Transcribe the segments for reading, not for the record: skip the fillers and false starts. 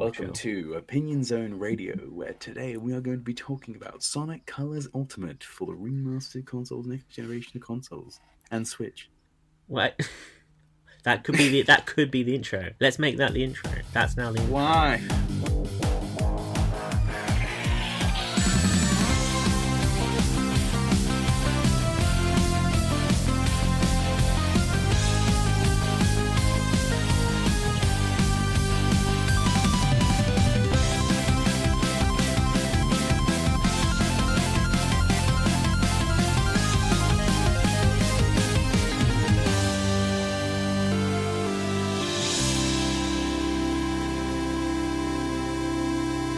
Welcome to Opinion Zone Radio, where today we are going to be talking about Sonic Colors Ultimate for the remastered consoles, next generation of consoles, and Switch. What? That could be the intro. Let's make that the intro. That's now the intro. Why?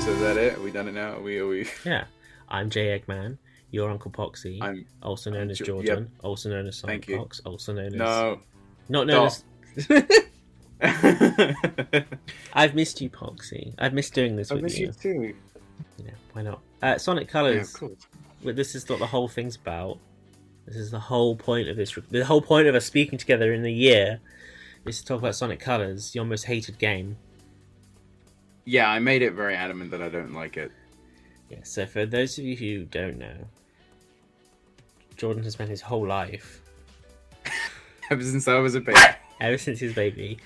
So is that it? Are we done it now? Are we... Yeah. I'm J Eggman. You're Uncle Poxxy. I'm also known as Jordan. Yep. Also known as Sonic Pox. Also known as... No. Not known as... I've missed you, Poxxy. I've missed doing this with you. I've missed you too. Yeah, why not? Sonic Colors. Yeah, of course. This is what the whole thing's about. This is the whole point of this. The whole point of us speaking together in the year is to talk about Sonic Colors, your most hated game. Yeah, I made it very adamant that I don't like it. Yeah, so for those of you who don't know, Jordan has spent his whole life... Ever since I was a baby. Ever since his baby,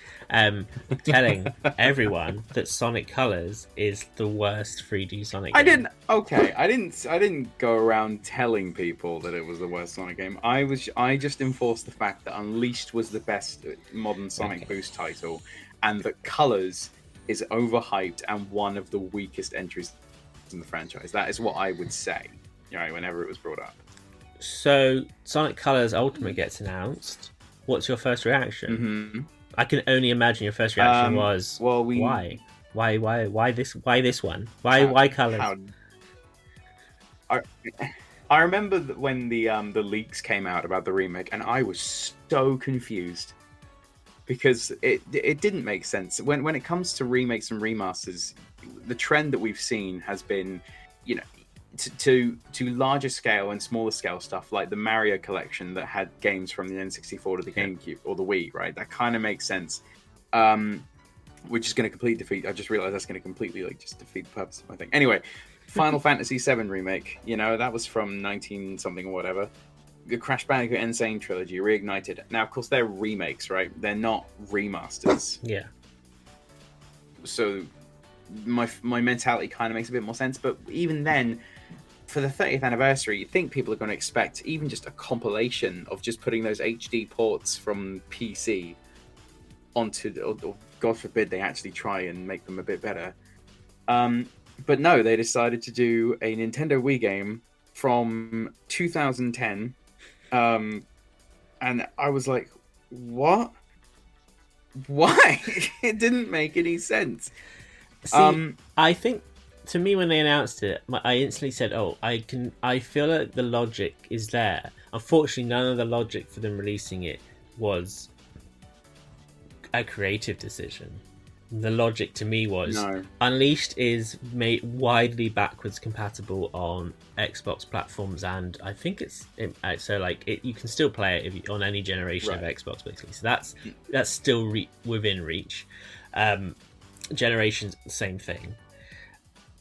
telling everyone that Sonic Colors is the worst 3D Sonic game. I didn't go around telling people that it was the worst Sonic game. I just enforced the fact that Unleashed was the best modern Sonic Boost title, and that Colors is overhyped and one of the weakest entries in the franchise. That is what I would say, whenever it was brought up. So Sonic Colors Ultimate gets announced. What's your first reaction? Mm-hmm. I can only imagine your first reaction was, well, why? Why this one? Why Colors? I remember when the leaks came out about the remake, and I was so confused because it didn't make sense. When it comes to remakes and remasters, the trend that we've seen has been, to larger scale and smaller scale stuff, like the Mario collection that had games from the N64 to the GameCube or the Wii, right? That kind of makes sense. Which is going to completely defeat... I just realized that's going to completely just defeat the purpose of my thing. Anyway, Final Fantasy VII Remake, that was from 19-something or whatever. The Crash Bandicoot N. Sane Trilogy, Reignited. Now, of course, they're remakes, right? They're not remasters. Yeah. So my mentality kind of makes a bit more sense, but even then, for the 30th anniversary, you think people are going to expect even just a compilation of just putting those HD ports from PC onto, or God forbid they actually try and make them a bit better. But no, they decided to do a Nintendo Wii game from 2010, and I was like, what? Why? It didn't make any sense. See, I think, to me, when they announced it, I instantly said, I feel like the logic is there. Unfortunately, none of the logic for them releasing it was a creative decision. The logic to me was Unleashed is made widely backwards compatible on Xbox platforms, and I think you can still play it on any generation of Xbox, basically. So that's still within reach. Generations, same thing.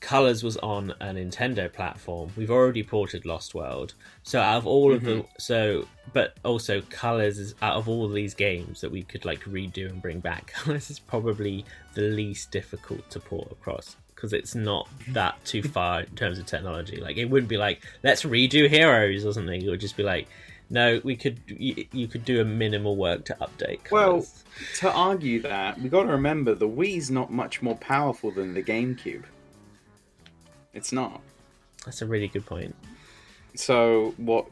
Colors was on a Nintendo platform. We've already ported Lost World. So out of all of but also Colors is, out of all these games that we could redo and bring back, Colors is probably the least difficult to port across because it's not that too far in terms of technology. It wouldn't be let's redo Heroes or something. It would just be no, you could do a minimal work to update Colors. Well, to argue that, we got to remember the Wii's not much more powerful than the GameCube. It's not. That's a really good point. So what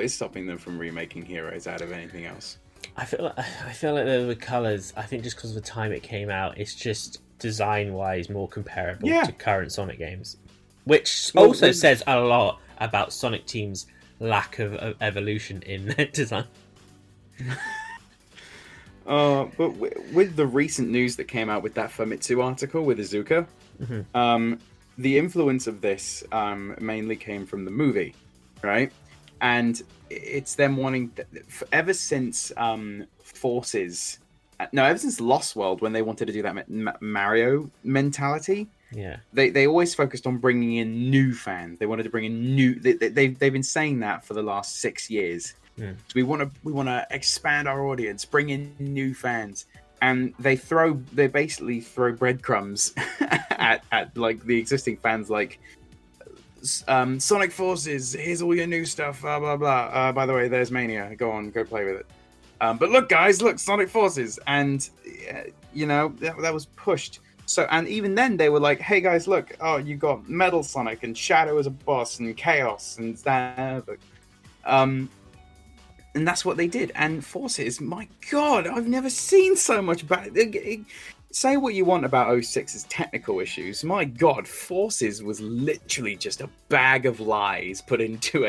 is stopping them from remaking Heroes out of anything else? I feel like the Colors, I think just because of the time it came out, it's just design-wise more comparable to current Sonic games. Which also says a lot about Sonic Team's lack of evolution in their design. But with the recent news that came out with that Famitsu article with Izuka, the influence of this mainly came from the movie, right? And it's them wanting... ever since Forces No, ever since Lost World, when they wanted to do that Mario mentality, Yeah. they always focused on bringing in new fans. They wanted to bring in new. They've been saying that for the last 6 years. Mm. So we want to expand our audience, bring in new fans, and they basically throw breadcrumbs at like the existing fans, like Sonic Forces. Here's all your new stuff. Blah blah blah. By the way, there's Mania. Go on, go play with it. But look, guys, look, Sonic Forces, and that was pushed. So, and even then, they were like, "Hey, guys, look! Oh, you got Metal Sonic and Shadow as a boss and Chaos and that." And that's what they did. And Forces, my God, I've never seen so much about it. Say what you want about 06's technical issues. My God, Forces was literally just a bag of lies put into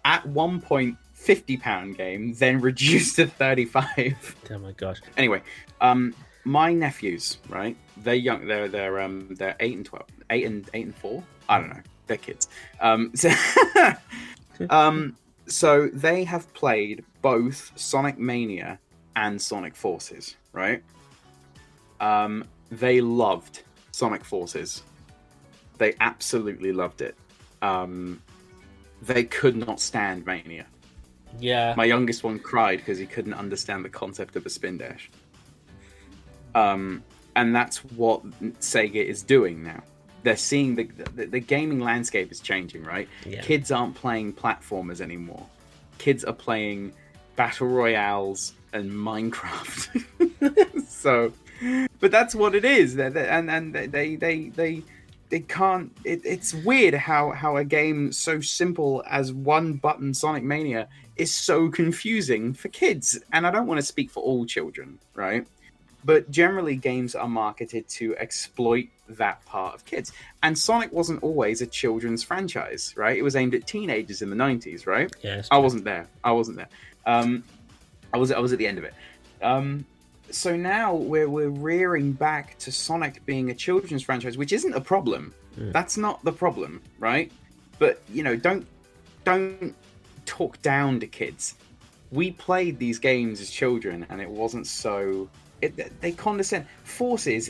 at one point, £50 game, then reduced to 35. Oh my gosh. Anyway, my nephews, right? They're young. They're 8 and 12, 8 and 4. I don't know. They're kids. So they have played both Sonic Mania and Sonic Forces, right? They loved Sonic Forces. They absolutely loved it. They could not stand Mania. Yeah. My youngest one cried because he couldn't understand the concept of a spin dash. And that's what Sega is doing now. They're seeing the gaming landscape is changing, right? Yeah. Kids aren't playing platformers anymore. Kids are playing battle royales and Minecraft. So, but that's what it is. And they can't. It's weird how a game so simple as one button Sonic Mania is so confusing for kids. And I don't want to speak for all children, right? But generally, games are marketed to exploit that part of kids. And Sonic wasn't always a children's franchise, right? It was aimed at teenagers in the 90s, right? Yeah, I wasn't there. I was at the end of it. So now we're rearing back to Sonic being a children's franchise, which isn't a problem. That's not the problem, right? But don't talk down to kids. We played these games as children, and it wasn't so. They condescend. Forces,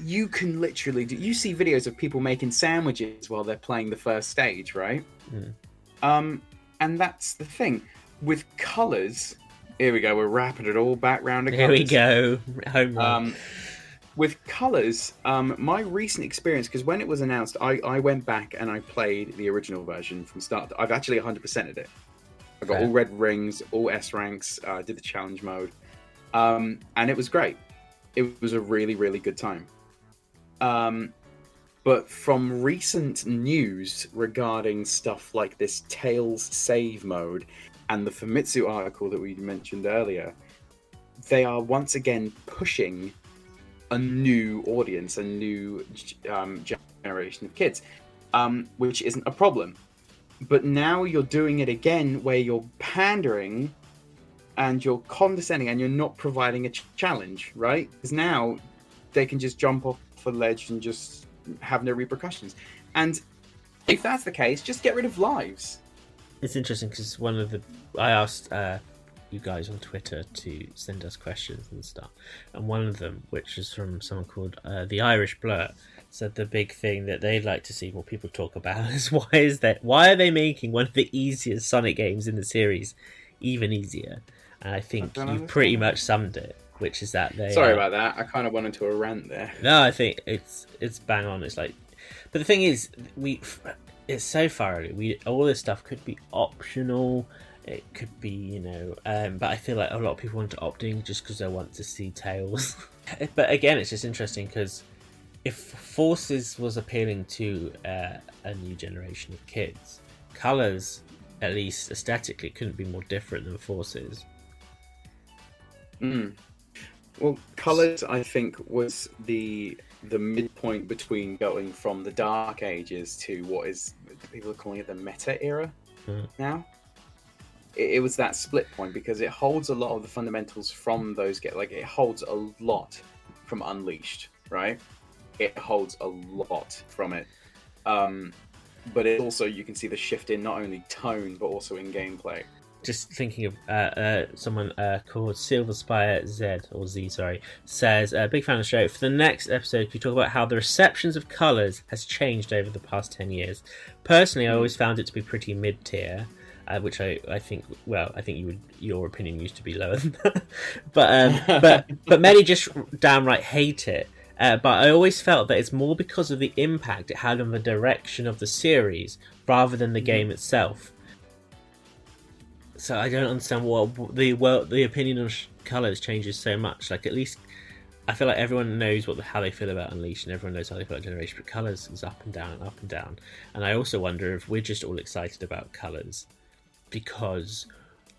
you can literally do. You see videos of people making sandwiches while they're playing the first stage, right? And that's the thing with colors. Here we go. We're wrapping it all back round to Here colors. we go. Home run. With colors, my recent experience, because when it was announced, I went back and I played the original version from start. I've actually 100%ed it. I got all red rings, all S ranks. Did the challenge mode. And it was great. It was a really, really good time. But from recent news regarding stuff like this Tails save mode and the Famitsu article that we mentioned earlier, they are once again pushing a new audience, a new generation of kids, which isn't a problem. But now you're doing it again where you're pandering and you're condescending and you're not providing a challenge, right? Because now they can just jump off a ledge and just have no repercussions. And if that's the case, just get rid of lives. It's interesting because I asked you guys on Twitter to send us questions and stuff, and one of them, which is from someone called the Irish Blur, said the big thing that they'd like to see more people talk about is why are they making one of the easiest Sonic games in the series even easier? And I think you've pretty much summed it, which is that they. Sorry about that. I kind of went into a rant there. No, I think it's bang on. It's like, but the thing is, it's so far early. All this stuff could be optional. It could be, but I feel like a lot of people want to opt in just because they want to see Tails. But again, it's just interesting because if Forces was appealing to a new generation of kids, Colors, at least aesthetically, couldn't be more different than Forces. Well, Colors, I think, was the midpoint between going from the Dark Ages to what is people are calling it the Meta era now. It was that split point because it holds a lot of the fundamentals from those it holds a lot from Unleashed, right? It holds a lot from it. But it also, you can see the shift in not only tone but also in gameplay. just thinking of someone called Silver Spire Z or Z, sorry, says, big fan of the show. For the next episode, we talk about how the receptions of colours has changed over the past 10 years. Personally, I always found it to be pretty mid-tier, which I think, well, I think your opinion used to be lower than that. but many just downright hate it. But I always felt that it's more because of the impact it had on the direction of the series rather than the game itself. So I don't understand what the opinion on colours changes so much. Like, at least I feel like everyone knows how they feel about Unleashed, and everyone knows how they feel about Generation. But colours is up and down and up and down. And I also wonder if we're just all excited about colours because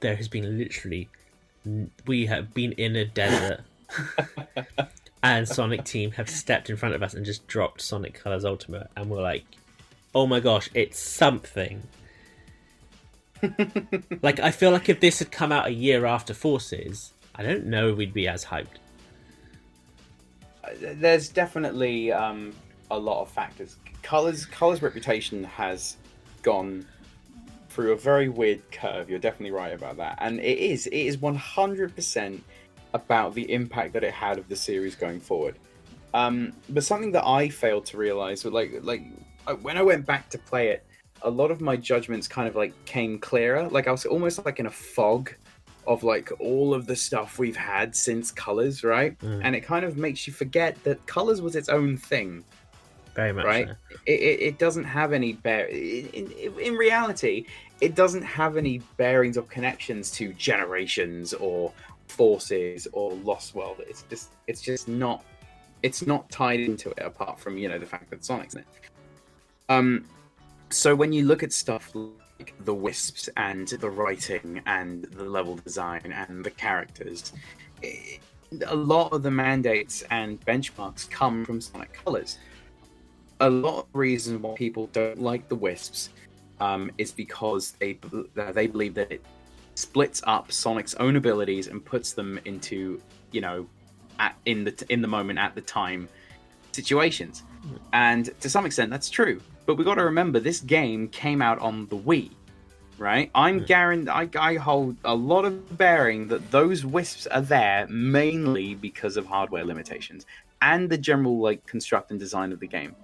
there has been we have been in a desert. And Sonic Team have stepped in front of us and just dropped Sonic Colors Ultimate, and we're like, oh my gosh, it's something. Like, I feel like if this had come out a year after Forces, I don't know if we'd be as hyped. There's definitely a lot of factors. Colors reputation has gone through a very weird curve. You're definitely right about that, and it is 100% about the impact that it had of the series going forward. But something that I failed to realize, like when I went back to play it, a lot of my judgments kind of like came clearer. Like I was almost like in a fog of like all of the stuff we've had since Colors, right? And it kind of makes you forget that Colors was its own thing. Very much, right? So. It doesn't have any in reality, it doesn't have any bearings or connections to Generations or Forces or Lost World. It's just not tied into it, apart from, the fact that Sonic's in it. So when you look at stuff like the Wisps and the writing and the level design and the characters, a lot of the mandates and benchmarks come from Sonic Colors. A lot of the reason why people don't like the Wisps is because they believe that it splits up Sonic's own abilities and puts them into, in the moment, at the time situations. And to some extent, that's true. But we got to remember, this game came out on the Wii, right? I hold a lot of bearing that those Wisps are there mainly because of hardware limitations and the general construct and design of the game.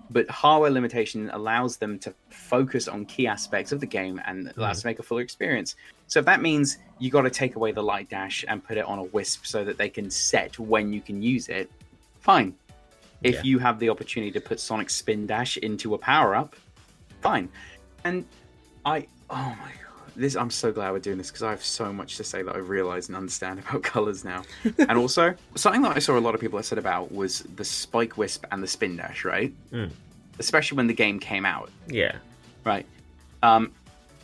But hardware limitation allows them to focus on key aspects of the game and allows to make a fuller experience. So if that means you got to take away the light dash and put it on a Wisp so that they can set when you can use it, fine. If you have the opportunity to put Sonic Spin Dash into a power-up, fine. And oh my god, I'm so glad we're doing this because I have so much to say that I realize and understand about colors now. And also, something that I saw a lot of people have said about was the Spike Wisp and the Spin Dash, right? Especially when the game came out. Yeah. Right. I'm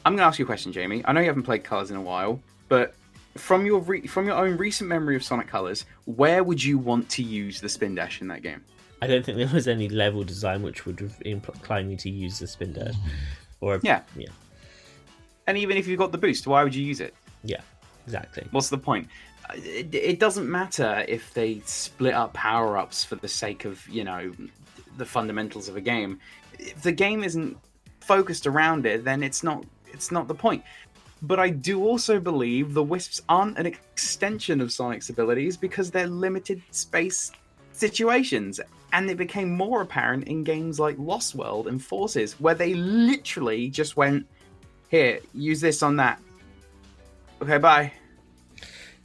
going to ask you a question, Jamie. I know you haven't played Colors in a while, but from your own recent memory of Sonic Colors, where would you want to use the Spin Dash in that game? I don't think there was any level design which would have inclined me to use the Spin Dash. Yeah. And even if you got the boost, why would you use it? Yeah, exactly. What's the point? It doesn't matter if they split up power-ups for the sake of, the fundamentals of a game. If the game isn't focused around it, then it's not the point. But I do also believe the Wisps aren't an extension of Sonic's abilities because they're limited space situations. And it became more apparent in games like Lost World and Forces, where they literally just went, here, use this on that. Okay, bye.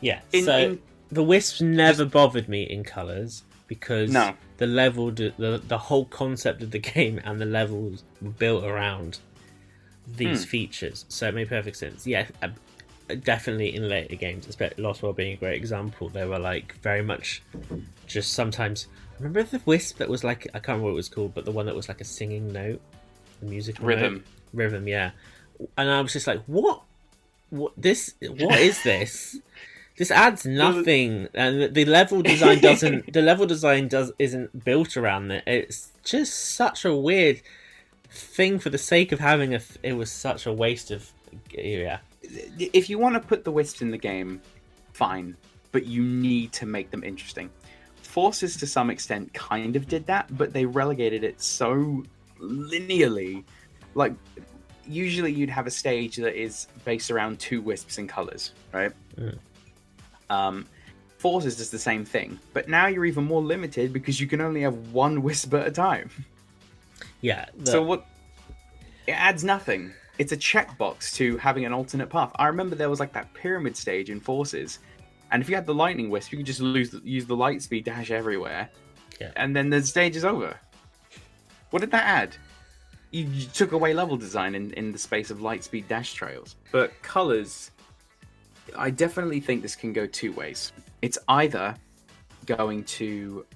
Yeah, the Wisps never bothered me in Colors because the level, the whole concept of the game and the levels were built around these features. So it made perfect sense. Yeah, definitely in later games, especially Lost World being a great example, they were very much just sometimes... Remember the Wisp that was I can't remember what it was called, but the one that was like a singing note? The musical Rhythm. Note? Rhythm, yeah. And I was just like, what is this? This adds nothing, and the level design isn't built around it. It's just such a weird thing for the sake of having it was such a waste of... Yeah. If you want to put the Wisps in the game, fine, but you need to make them interesting. Forces, to some extent, kind of did that, but they relegated it so linearly. usually you'd have a stage that is based around 2 wisps in colors, right? Forces does the same thing, but now you're even more limited because you can only have 1 wisp at a time. Yeah. So what? It adds nothing. It's a checkbox to having an alternate path. I remember there was like that pyramid stage in Forces, and if you had the lightning wisp, you could just use the light speed dash everywhere, and then the stage is over. What did that add? You took away level design in the space of light speed dash trails. But colors, I definitely think this can go 2 ways. It's either going to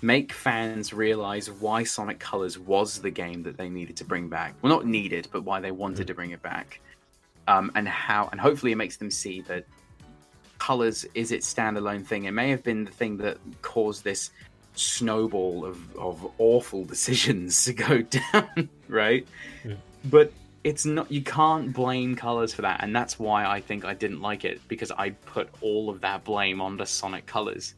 make fans realize why Sonic Colors was the game that they needed to bring back. Well, not needed, but why they wanted to bring it back. And hopefully it makes them see that Colors is its standalone thing. It may have been the thing that caused this snowball of awful decisions to go down, right? But it's not, you can't blame Colors for that, and that's why I think I didn't like it, because I put all of that blame onto Sonic Colors.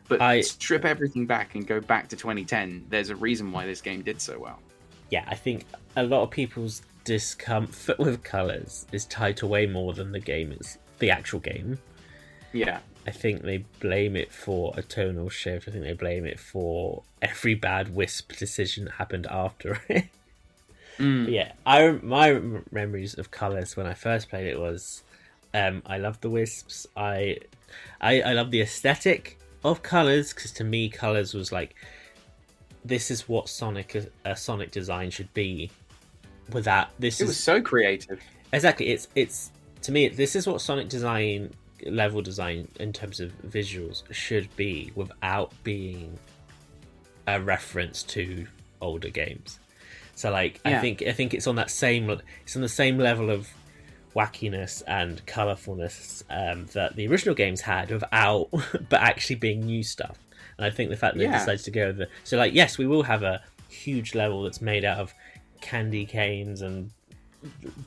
But strip everything back and go back to 2010, there's a reason why this game did so well. Yeah, I think a lot of people's discomfort with Colors is tied to way more than the actual game. Yeah. I think they blame it for a tonal shift. I think they blame it for every bad Wisp decision that happened after it. But yeah, my memories of Colors when I first played it was, I loved the Wisps. I loved the aesthetic of Colors, because to me Colors was like, this is what a Sonic design should be. Without this, it was so creative. Exactly, it's to me this is what Sonic design, level design in terms of visuals should be, without being a reference to older games. So like, I think it's on the same level of wackiness and colourfulness that the original games had, without but actually being new stuff. And I think the fact that they decided to go so like, yes, we will have a huge level that's made out of candy canes and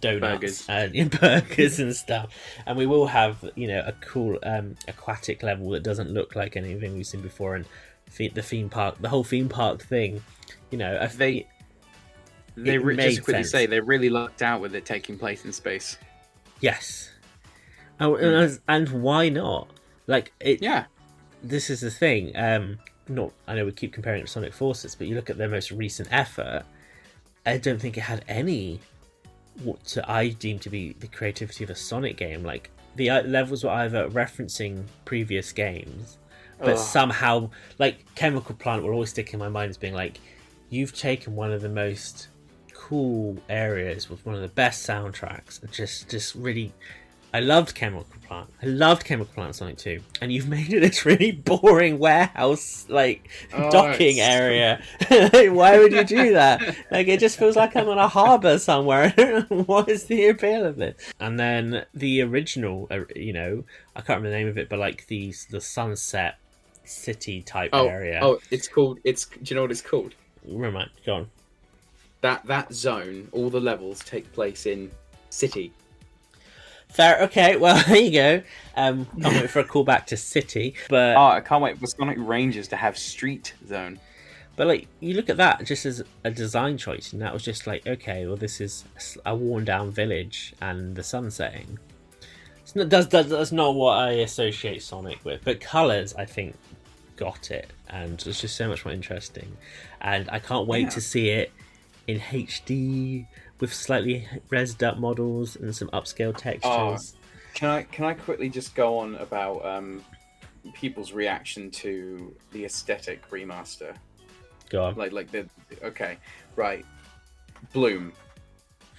donuts and burgers and stuff, and we will have, a cool aquatic level that doesn't look like anything we've seen before, and the whole theme park thing, they just quickly say they really lucked out with it taking place in space. Yes. And why not? Like it. Yeah. This is the thing. I know we keep comparing it to Sonic Forces, but you look at their most recent effort. I don't think it had any what I deem to be the creativity of a Sonic game. Like the levels were either referencing previous games, but somehow, like Chemical Plant will always stick in my mind as being like, you've taken one of the most cool areas with one of the best soundtracks. Just really, I loved Chemical Plant. I loved Chemical Plant in Sonic 2, and you've made it this really boring warehouse docking area. Why would you do that? Like, it just feels like I'm on a harbour somewhere. What is the appeal of it? And then the original, I can't remember the name of it, but like the Sunset City type area. Oh, it's called. Do you know what it's called? Remind, go on. That zone, all the levels take place in City. Fair, okay, well, there you go. Can't wait for a callback to City, but I can't wait for Sonic Rangers to have Street Zone. But like, you look at that just as a design choice, and that was just like, okay, well, this is a worn down village and the sun setting. That's not what I associate Sonic with, but Colors, I think, got it, and it's just so much more interesting, and I can't wait to see it in HD with slightly rezzed up models and some upscale textures. Can I quickly just go on about people's reaction to the aesthetic remaster? Go on. Right. Bloom.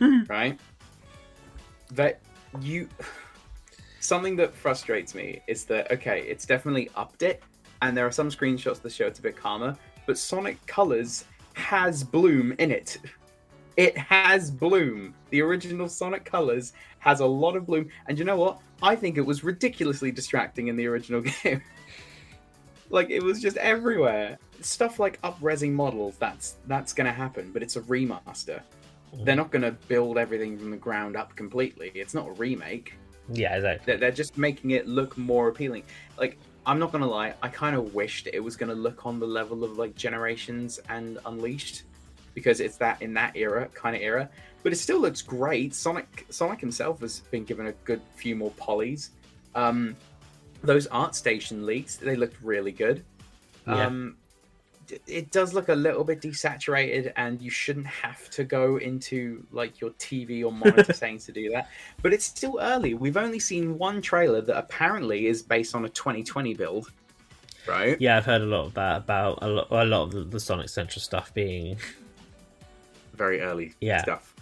Right? Something that frustrates me is that, it's definitely upped it, and there are some screenshots that show it's a bit calmer, but Sonic Colors has Bloom in it. It has Bloom. The original Sonic Colors has a lot of Bloom, and you know what? I think it was ridiculously distracting in the original game. Like, it was just everywhere. Stuff like up-resing models, that's gonna happen, but it's a remaster. They're not gonna build everything from the ground up completely. It's not a remake. Yeah, exactly. They're just making it look more appealing. Like, I'm not gonna lie, I kind of wished it was gonna look on the level of like Generations and Unleashed. because it's that in that kind of era. But it still looks great. Sonic himself has been given a good few more polys. Those ArtStation leaks, they looked really good. Yeah. It does look a little bit desaturated, and you shouldn't have to go into like your TV or monitor settings to do that. But it's still early. We've only seen one trailer that apparently is based on a 2020 build, right? Yeah, I've heard a lot of that about a lot of the Sonic Central stuff being very early Yeah. stuff.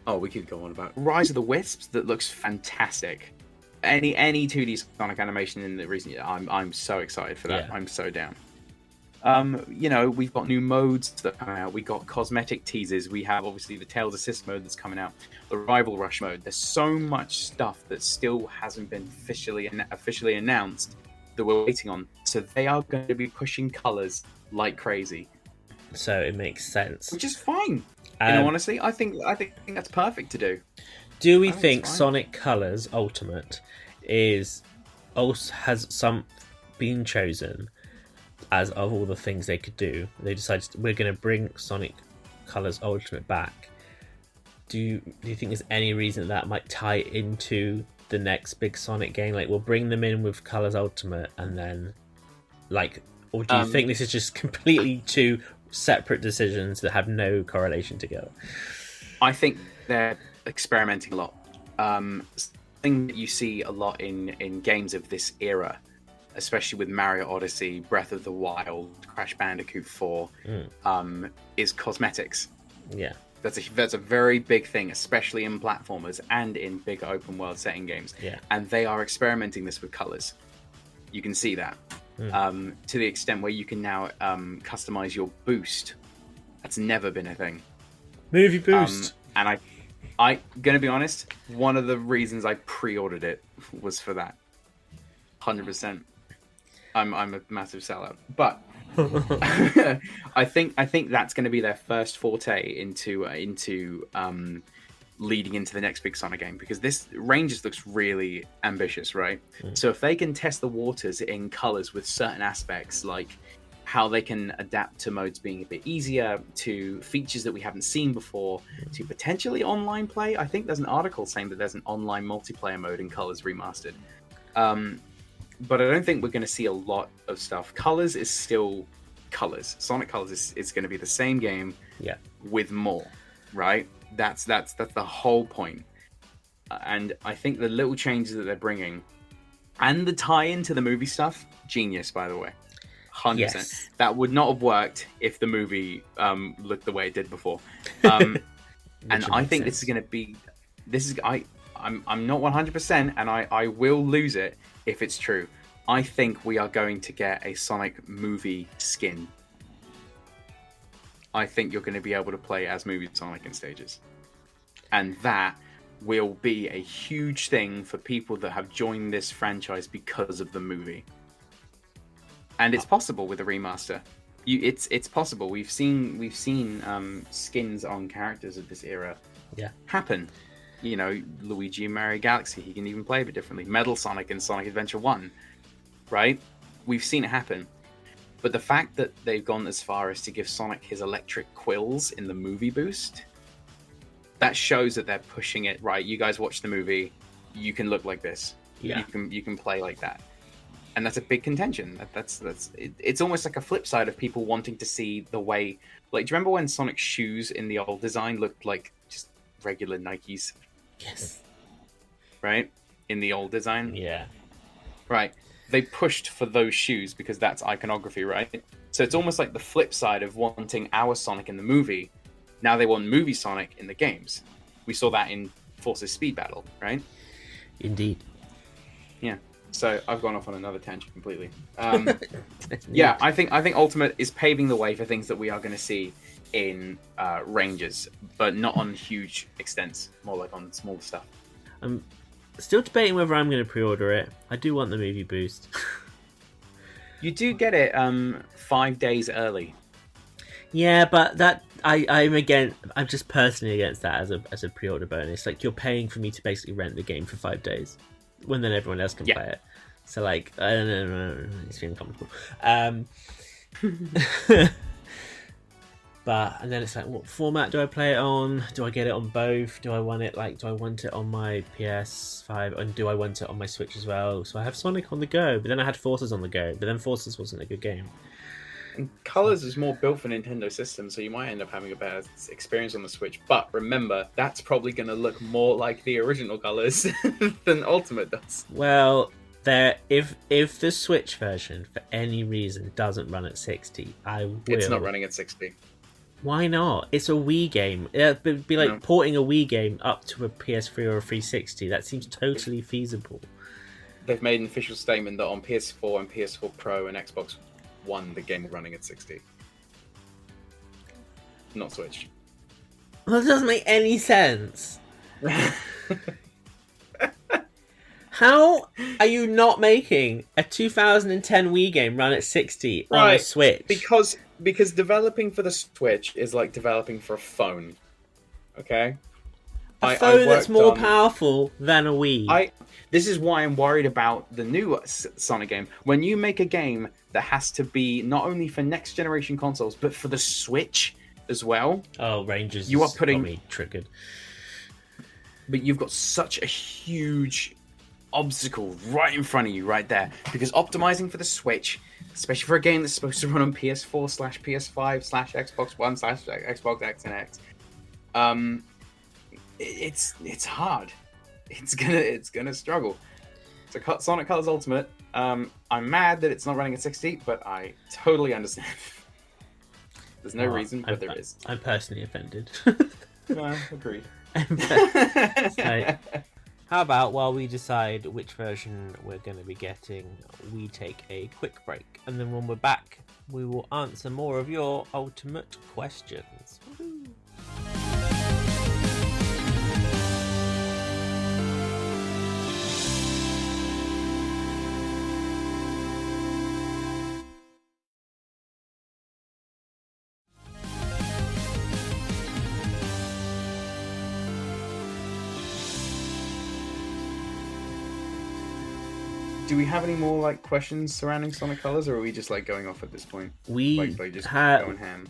Oh, we could go on about Rise of the Wisps. That looks fantastic. Any 2D Sonic animation in the recent year, I'm so excited for that. Yeah. I'm so down. We've got new modes that come out. We got cosmetic teasers. We have obviously the Tales Assist mode that's coming out, the Rival Rush mode. There's so much stuff that still hasn't been officially announced that we're waiting on. So they are going to be pushing colors like crazy. So it makes sense, which is fine. Honestly, I think that's perfect to do. Do we think Sonic Colors Ultimate has been chosen as of all the things they could do? They decided we're going to bring Sonic Colors Ultimate back. Do you think there's any reason that might tie into the next big Sonic game? Like, we'll bring them in with Colors Ultimate, and then, like, or do you think this is just completely two separate decisions that have no correlation together? I think they're experimenting a lot. Thing that you see a lot in games of this era, especially with Mario Odyssey, Breath of the Wild, Crash Bandicoot 4, is cosmetics. Yeah. That's a very big thing, especially in platformers and in big open world setting games. Yeah. And they are experimenting this with colors. You can see that. To the extent where you can now customize your boost. That's never been a thing. Movie boost. And I gonna be honest, one of the reasons I pre-ordered it was for that. 100%. I'm a massive sellout, but I think that's going to be their first forte into leading into the next big Sonic game, because this Rangers looks really ambitious, right? So if they can test the waters in colors with certain aspects, like how they can adapt to modes being a bit easier, to features that we haven't seen before, to potentially online play. I think there's an article saying that there's an online multiplayer mode in Colors Remastered. But I don't think we're going to see a lot of stuff. Colors is still Colors. Sonic Colors is going to be the same game, with more, right? That's the whole point. And I think the little changes that they're bringing, and the tie-in to the movie stuff, genius, by the way. 100%. Yes. That would not have worked if the movie looked the way it did before. And I think this is going to be... I'm not 100%, and I will lose it if it's true. I think we are going to get a Sonic movie skin. I think you're going to be able to play as movie Sonic in stages. And that will be a huge thing for people that have joined this franchise because of the movie. And it's possible with a remaster. It's possible. We've seen skins on characters of this era happen. Luigi in Mario Galaxy, he can even play a bit differently. Metal Sonic in Sonic Adventure 1, right? We've seen it happen. But the fact that they've gone as far as to give Sonic his electric quills in the movie boost, that shows that they're pushing it, right? You guys watch the movie, you can look like this. Yeah. You can play like that. And that's a big contention. It's almost like a flip side of people wanting to see the way... Like, do you remember when Sonic's shoes in the old design looked like just regular Nikes? Yes. Right? In the old design? Yeah. Right. They pushed for those shoes because that's iconography, right? So it's almost like the flip side of wanting our Sonic in the movie. Now they want movie Sonic in the games. We saw that in Forces Speed Battle, right? Indeed. Yeah. So I've gone off on another tangent completely. Yeah, I think Ultimate is paving the way for things that we are going to see in Rangers, but not on huge extents, more like on small stuff. I'm still debating whether I'm going to pre-order it. I do want the movie boost. You do get it 5 days early. Yeah, but that I'm just personally against that as a pre-order bonus. Like, you're paying for me to basically rent the game for 5 days, when then everyone else can play it. So, like, I don't know, it's feeling uncomfortable. And then it's like, what format do I play it on? Do I get it on both? Do I want it on my PS5, and do I want it on my Switch as well? So I have Sonic on the go, but then I had Forces on the go, but then Forces wasn't a good game. And Colors is more built for Nintendo systems, so you might end up having a better experience on the Switch. But remember, that's probably going to look more like the original Colors than Ultimate does. Well, if the Switch version for any reason doesn't run at 60, I will. It's not running at 60. Why not? It's a Wii game. It'd be like porting a Wii game up to a PS3 or a 360. That seems totally feasible. They've made an official statement that on PS4 and PS4 Pro and Xbox One, the game is running at 60. Not Switch. Well, that doesn't make any sense. How are you not making a 2010 Wii game run at 60 on a Switch? Because developing for the Switch is like developing for a phone. Okay? A phone that's more powerful than a Wii. This is why I'm worried about the new Sonic game. When you make a game that has to be not only for next generation consoles, but for the Switch as well. Oh, Rangers you are putting me triggered. But you've got such a huge obstacle right in front of you right there. Because optimizing for the Switch, especially for a game that's supposed to run on PS4/PS5/Xbox One /Xbox X and X, it's hard. It's gonna struggle. So Sonic Colors Ultimate, I'm mad that it's not running at 60, but I totally understand. There's no reason, but there is. I'm personally offended. Agreed. So, how about while we decide which version we're going to be getting, we take a quick break, and then when we're back, we will answer more of your ultimate questions. Woo-hoo. Do we have any more questions surrounding Sonic Colors, or are we just going off at this point? We just have. going ham.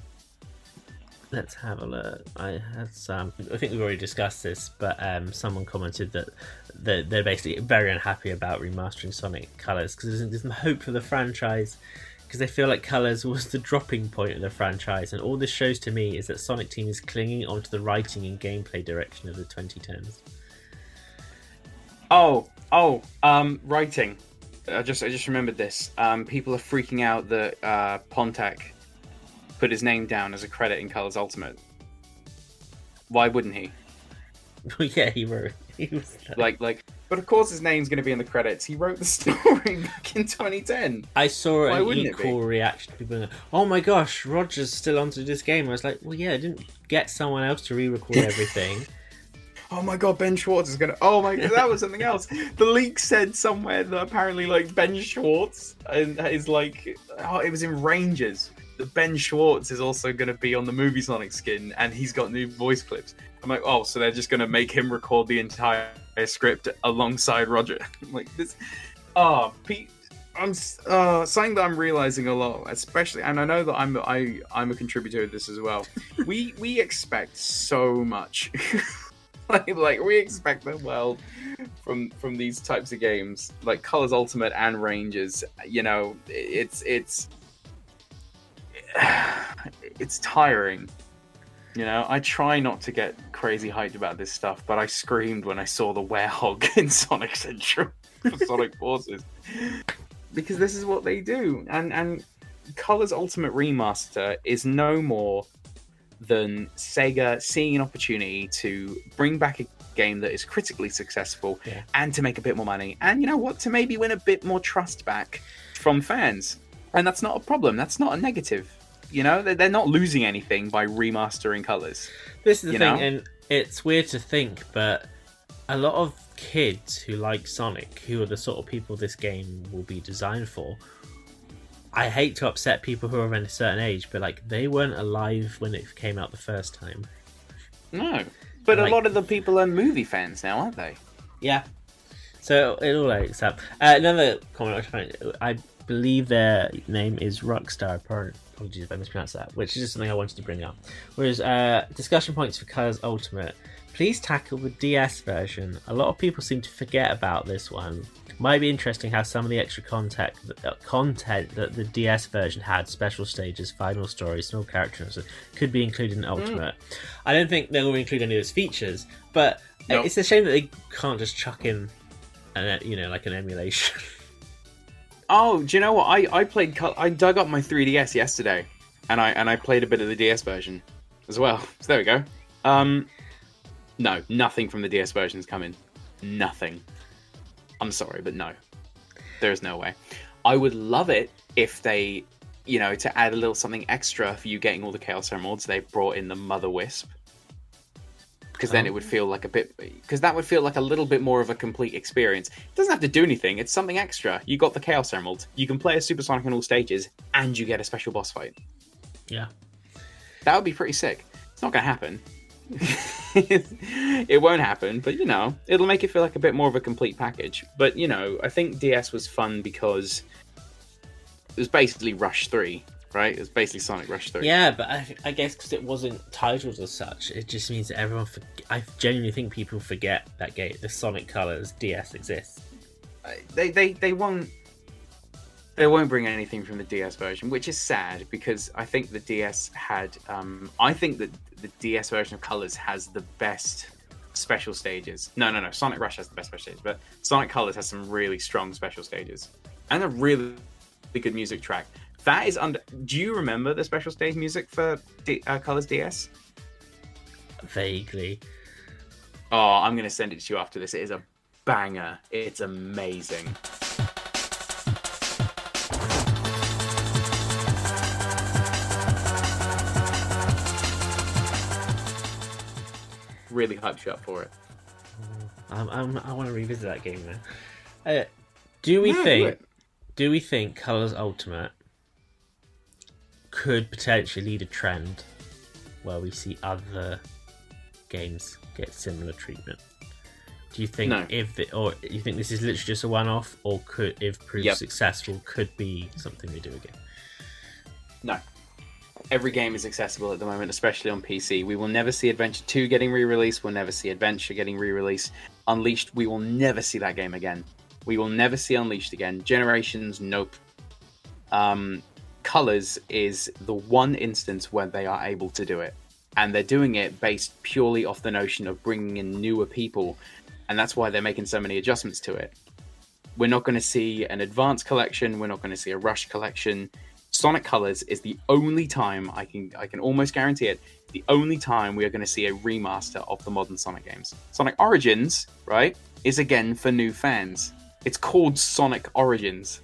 Let's have a look. I had some. I think we've already discussed this, but someone commented that they're basically very unhappy about remastering Sonic Colors because there's no hope for the franchise. Because they feel like Colors was the dropping point of the franchise, and all this shows to me is that Sonic Team is clinging onto the writing and gameplay direction of the 2010s. Writing. I just remembered this. People are freaking out that Pontac put his name down as a credit in Colors Ultimate. Why wouldn't he? Yeah, he wrote. He was but of course his name's going to be in the credits. He wrote the story back in 2010. I saw an equal reaction to people going, "Oh my gosh, Roger's still onto this game." I was like, "Well, yeah, I didn't get someone else to re-record everything." Oh my god, Ben Schwartz is gonna. Oh my god, that was something else. The leak said somewhere that apparently Ben Schwartz is it was in Rangers. That Ben Schwartz is also gonna be on the movie Sonic skin, and he's got new voice clips. I'm like, oh, so they're just gonna make him record the entire script alongside Roger. I'm like this. Oh, Pete. I'm something that I'm realizing a lot, especially, and I know that I'm a contributor to this as well. We expect so much. We expect the world from these types of games, like Colors Ultimate and Rangers. It's tiring. I try not to get crazy hyped about this stuff, but I screamed when I saw the werehog in Sonic Central for Sonic Forces, because this is what they do. And Colors Ultimate Remaster is no more than Sega seeing an opportunity to bring back a game that is critically successful and to make a bit more money, and to maybe win a bit more trust back from fans. And that's not a problem. That's not a negative. They're not losing anything by remastering Colors. This is the thing, and it's weird to think, but a lot of kids who like Sonic, who are the sort of people this game will be designed for, I hate to upset people who are of a certain age, but they weren't alive when it came out the first time. No, but a lot of the people are movie fans now, aren't they? Yeah. So it all adds up. Another comment I believe their name is Rockstar. Apologies if I mispronounced that, which is just something I wanted to bring up. Whereas discussion points for Colors Ultimate. Please tackle the DS version. A lot of people seem to forget about this one. Might be interesting how some of the extra content that the DS version had, special stages, final stories, small characters, could be included in Ultimate. I don't think they'll include any of those features, but it's a shame that they can't just chuck in, like an emulation. Oh, do you know what? I dug up my 3DS yesterday, and I played a bit of the DS version as well. So there we go. No, nothing from the DS version's coming. Nothing. I'm sorry, but no. There's no way. I would love it if they, to add a little something extra for you getting all the Chaos Emeralds, they brought in the Mother Wisp. Because then it would feel like that would feel like a little bit more of a complete experience. It doesn't have to do anything, it's something extra. You got the Chaos Emerald, you can play a Supersonic on all stages, and you get a special boss fight. Yeah. That would be pretty sick. It's not going to happen. It won't happen, but it'll make it feel like a bit more of a complete package. But I think DS was fun because it was basically Rush 3, right? It was basically Sonic Rush 3. Yeah, but I guess because it wasn't titled as such, it just means that everyone I genuinely think people forget that game, the Sonic Colors DS exists. They won't bring anything from the DS version, which is sad because I think the DS had I think that the DS version of Colors has the best special stages. No. Sonic Rush has the best special stages, but Sonic Colors has some really strong special stages and a really good music track. That is under. Do you remember the special stage music for Colors DS? Vaguely. Oh, I'm going to send it to you after this. It is a banger. It's amazing. Really hyped you up for it. I want to revisit that game now. Do we think Colors Ultimate could potentially lead a trend where we see other games get similar treatment? Do you think or you think this is literally just a one-off, or could, if proved successful, could be something we do again? No. Every game is accessible at the moment, especially on PC. We will never see Adventure 2 getting re-released. We'll never see Adventure getting re-released. Unleashed, we will never see that game again. We will never see Unleashed again. Generations, nope. Colors is the one instance where they are able to do it. And they're doing it based purely off the notion of bringing in newer people. And that's why they're making so many adjustments to it. We're not going to see an Advanced collection. We're not going to see a Rush collection. Sonic Colors is the only time, I can almost guarantee it, the only time we are going to see a remaster of the modern Sonic games. Sonic Origins, right, is again for new fans. It's called Sonic Origins.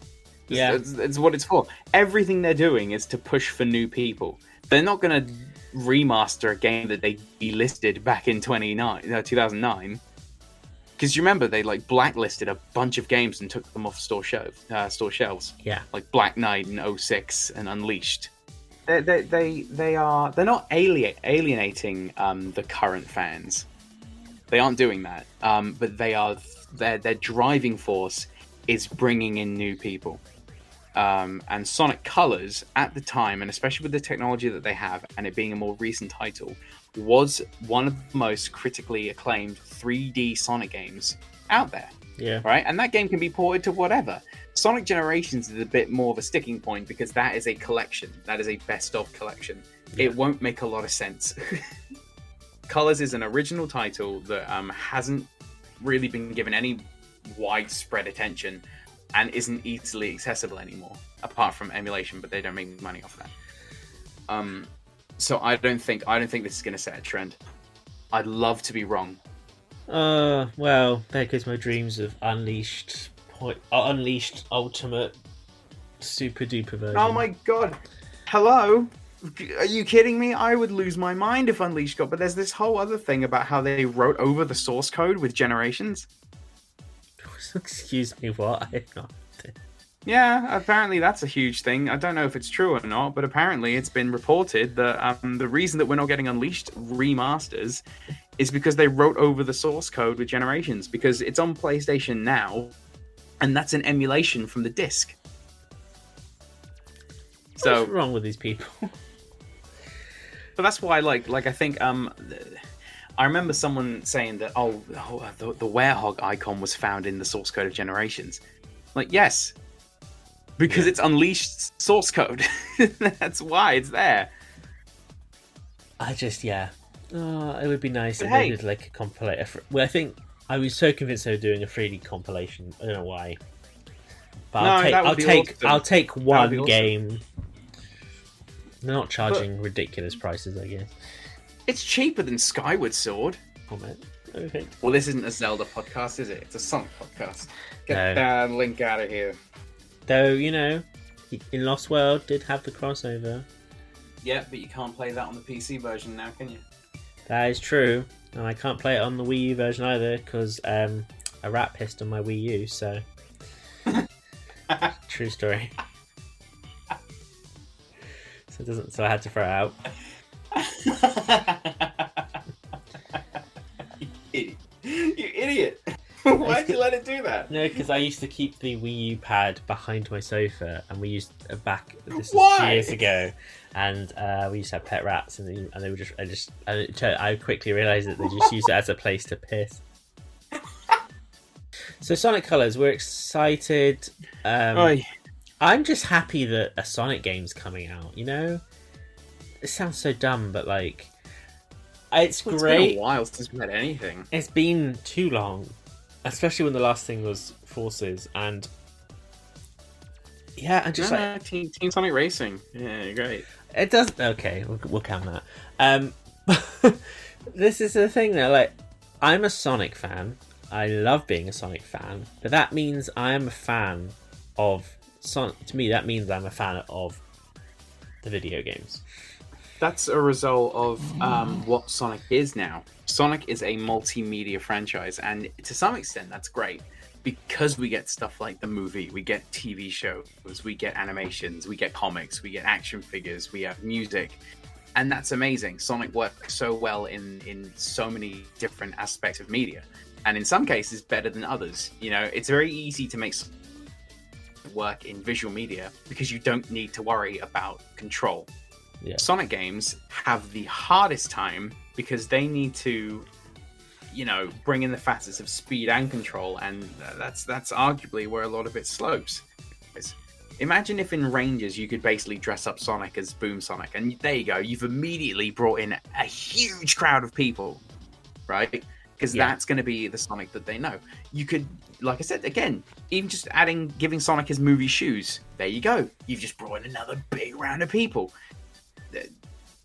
Yeah. It's what it's for. Everything they're doing is to push for new people. They're not going to remaster a game that they delisted back in 2009. Because you remember they blacklisted a bunch of games and took them off store shelves. Yeah, like Black Knight and 06 and Unleashed. They're not alienating the current fans. They aren't doing that. But their driving force is bringing in new people. And Sonic Colors at the time, and especially with the technology that they have, and it being a more recent title, was one of the most critically acclaimed 3D Sonic games out there. Yeah. Right? And that game can be ported to whatever. Sonic Generations is a bit more of a sticking point because that is a collection. That is a best of collection. Yeah. It won't make a lot of sense. Colors is an original title that hasn't really been given any widespread attention and isn't easily accessible anymore, apart from emulation, but they don't make money off that. So I don't think this is going to set a trend. I'd love to be wrong. Well, there goes my dreams of Unleashed Ultimate Super Duper version. Oh my god. Hello? Are you kidding me? I would lose my mind if Unleashed got, but there's this whole other thing about how they wrote over the source code with Generations. Excuse me, what? Yeah, apparently that's a huge thing. I don't know if it's true or not, but apparently it's been reported that the reason that we're not getting Unleashed remasters is because they wrote over the source code with Generations, because it's on PlayStation now, and that's an emulation from the disc. So what's wrong with these people? but that's why, I think I remember someone saying that the werehog icon was found in the source code of Generations. Like, yes, because it's unleashed source code. That's why it's there. It would be nice But if hey. they did like a compilation. Well, I think I was so convinced they were doing a 3D compilation. I don't know why. But I'll take one game. They're not charging ridiculous prices, I guess. It's cheaper than Skyward Sword. Okay. Well, this isn't a Zelda podcast, is it? It's a Sonic podcast. Get that link out of here. Though, in Lost World did have the crossover. Yeah, but you can't play that on the PC version now, can you? That is true. And I can't play it on the Wii U version either, because a rat pissed on my Wii U, so... True story. So I had to throw it out. You idiot! Why'd you let it do that? No, because I used to keep the Wii U pad behind my sofa, and we used this Why? a few years ago, and we used to have pet rats, and they were I quickly realised that they just used it as a place to piss. So Sonic Colors, we're excited. I'm just happy that a Sonic game's coming out. It sounds so dumb, but it's great. It's been a while since we had anything. It's been too long. Especially when the last thing was Forces, and Team Sonic Racing. Yeah, great. It does. Okay, we'll count that. This is the thing though. I'm a Sonic fan. I love being a Sonic fan, but that means I am a fan of Sonic. To me, that means I'm a fan of the video games. That's a result of what Sonic is now. Sonic is a multimedia franchise, and to some extent that's great because we get stuff like the movie, we get TV shows, we get animations, we get comics, we get action figures, we have music, and that's amazing. Sonic works so well in so many different aspects of media, and in some cases better than others. It's very easy to make work in visual media because you don't need to worry about control. Yeah. Sonic games have the hardest time because they need to, bring in the facets of speed and control, and that's arguably where a lot of it slopes. Imagine if in Rangers you could basically dress up Sonic as Boom Sonic, and there you go, you've immediately brought in a huge crowd of people, right? Because that's going to be the Sonic that they know. You could, like I said, again, even just giving Sonic his movie shoes, there you go. You've just brought in another big round of people.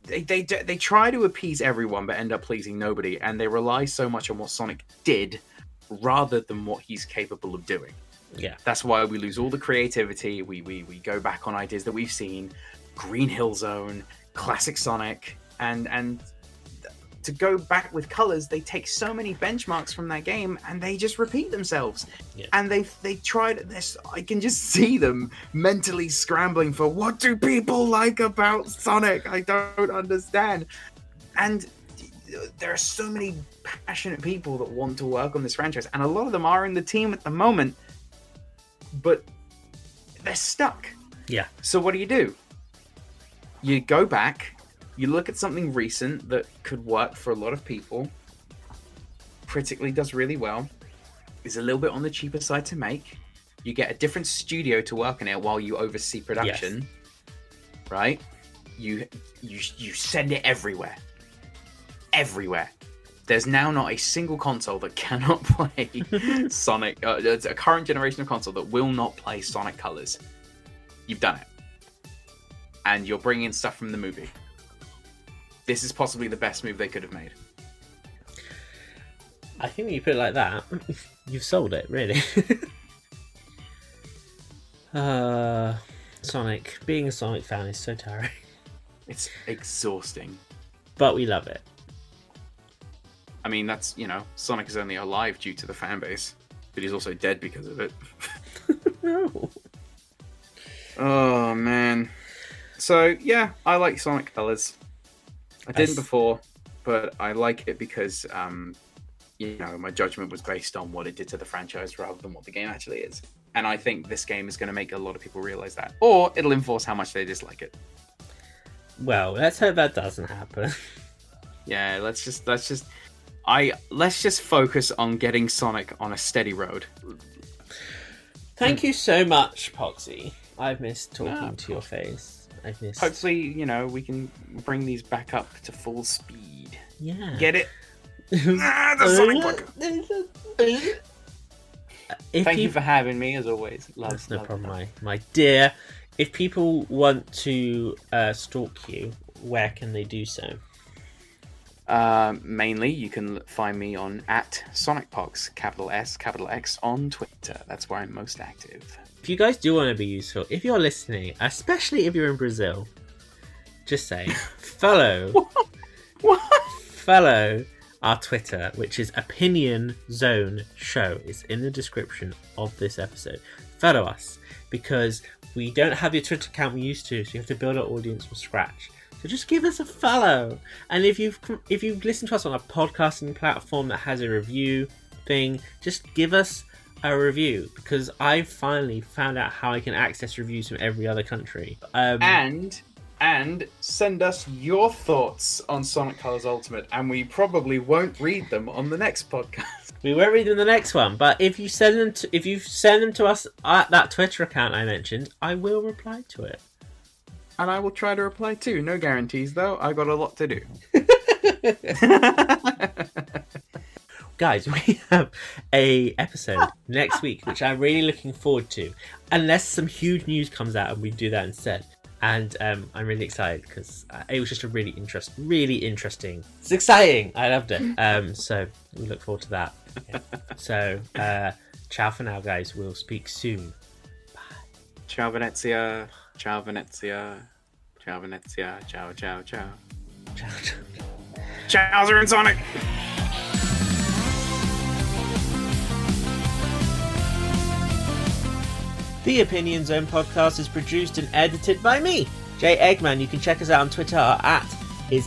They try to appease everyone but end up pleasing nobody, and they rely so much on what Sonic did rather than what he's capable of doing. Yeah, that's why we lose all the creativity. We go back on ideas that we've seen, Green Hill Zone, classic Sonic, and to go back with Colors, they take so many benchmarks from that game and they just repeat themselves. Yeah. And they tried this. I can just see them mentally scrambling for what do people like about Sonic? I don't understand. And there are so many passionate people that want to work on this franchise, and a lot of them are in the team at the moment, but they're stuck. Yeah. So what do? You go back. You look at something recent that could work for a lot of people, critically does really well, is a little bit on the cheaper side to make. You get a different studio to work on it while you oversee production, right? You send it everywhere. Everywhere. There's now not a single console that cannot play Sonic. It's a current generation of console that will not play Sonic Colors. You've done it. And you're bringing in stuff from the movie. This is possibly the best move they could have made. I think when you put it like that, you've sold it, really. Sonic. Being a Sonic fan is so tiring. It's exhausting. But we love it. I mean, that's, Sonic is only alive due to the fan base, but he's also dead because of it. No. Oh, man. So, yeah, I like Sonic Colors. I didn't before, but I like it because, my judgment was based on what it did to the franchise rather than what the game actually is. And I think this game is going to make a lot of people realize that. Or it'll enforce how much they dislike it. Well, let's hope that doesn't happen. Yeah, let's just focus on getting Sonic on a steady road. Thank you so much, Poxxy. I've missed talking to your face. I've missed. Hopefully, we can bring these back up to full speed. Yeah. Get it? The Sonic book. Thank you for having me, as always. That's no problem, my dear. If people want to stalk you, where can they do so? Mainly, you can find me on @SonicPox, capital S, capital X, on Twitter. That's where I'm most active. If you guys do want to be useful, if you're listening, especially if you're in Brazil, just say follow. What? Follow our Twitter, which is Opinion Zone Show. It's in the description of this episode. Follow us, because we don't have your Twitter account we used to, so you have to build our audience from scratch. So just give us a follow. And if you've listened to us on a podcasting platform that has a review thing, just give us a review, because I finally found out how I can access reviews from every other country. And send us your thoughts on Sonic Colors Ultimate, and we probably won't read them on the next podcast. We won't read them in the next one, but if you send them to us at that Twitter account I mentioned, I will reply to it. And I will try to reply too. No guarantees, though. I got a lot to do. Guys, we have a episode next week, which I'm really looking forward to. Unless some huge news comes out and we do that instead. And I'm really excited, because it was just a really interesting. It's exciting. I loved it. So we look forward to that. Yeah. So ciao for now, guys. We'll speak soon. Bye. Ciao, Venezia. Ciao, Venezia. Ciao, Venezia. Ciao, ciao, ciao. Ciao, ciao. Chowser and Sonic! The Opinion Zone podcast is produced and edited by me, Jay Eggman. You can check us out on Twitter at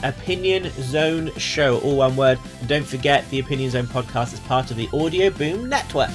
Opinion Zone Show, all one word. And don't forget, the Opinion Zone podcast is part of the Audio Boom Network.